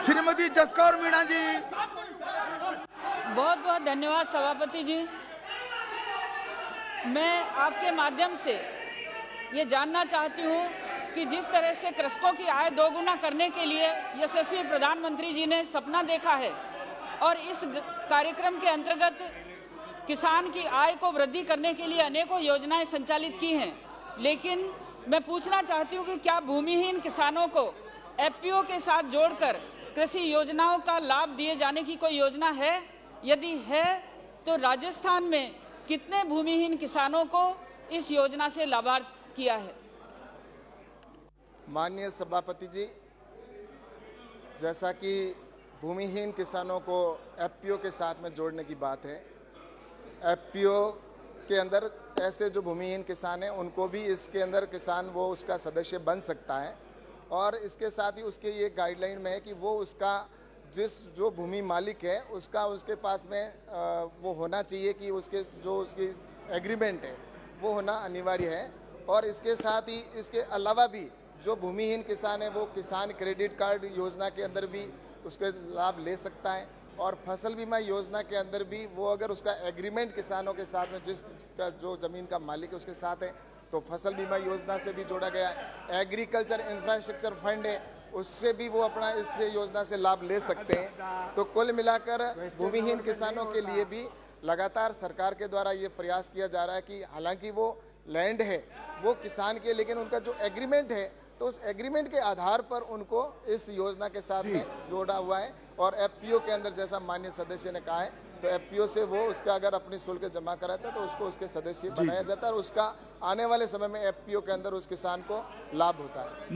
श्रीमती जसकौर मीणा जी। बहुत बहुत धन्यवाद सभापति जी। मैं आपके माध्यम से ये जानना चाहती हूँ कि जिस तरह से कृषकों की आय दोगुना करने के लिए यशस्वी प्रधानमंत्री जी ने सपना देखा है और इस कार्यक्रम के अंतर्गत किसान की आय को वृद्धि करने के लिए अनेकों योजनाएं संचालित की हैं, लेकिन मैं पूछना चाहती हूँ कि क्या भूमिहीन किसानों को एफपीओ के साथ जोड़कर कृषि योजनाओं का लाभ दिए जाने की कोई योजना है? यदि है तो राजस्थान में कितने भूमिहीन किसानों को इस योजना से लाभान्वित किया है? माननीय सभापति जी, जैसा कि भूमिहीन किसानों को एफपीओ के साथ में जोड़ने की बात है, एफपीओ के अंदर ऐसे जो भूमिहीन किसान हैं उनको भी इसके अंदर किसान वो उसका सदस्य बन सकता है और इसके साथ ही उसके ये गाइडलाइन में है कि वो उसका जो भूमि मालिक है उसका उसके पास में वो होना चाहिए कि उसकी एग्रीमेंट है वो होना अनिवार्य है। और इसके साथ ही इसके अलावा भी जो भूमिहीन किसान है वो किसान क्रेडिट कार्ड योजना के अंदर भी उसके लाभ ले सकता है और फसल बीमा योजना के अंदर भी वो अगर उसका एग्रीमेंट किसानों के साथ में जिसका जो ज़मीन का मालिक है उसके साथ है तो फसल बीमा योजना से भी जोड़ा गया है। एग्रीकल्चर इंफ्रास्ट्रक्चर फंड है उससे भी वो अपना इस योजना से लाभ ले सकते हैं। तो कुल मिलाकर भूमिहीन किसानों के लिए भी लगातार सरकार के द्वारा ये प्रयास किया जा रहा है कि हालांकि वो लैंड है वो किसान के, लेकिन उनका जो एग्रीमेंट है तो उस एग्रीमेंट के आधार पर उनको इस योजना के साथ में जोड़ा हुआ है। और एफपीओ के अंदर जैसा माननीय सदस्य ने कहा है तो एफपीओ से वो उसका अगर अपनी शुल्क जमा कराता है तो उसको उसके सदस्य बनाया जाता है और उसका आने वाले समय में एफपीओ के अंदर उस किसान को लाभ होता है।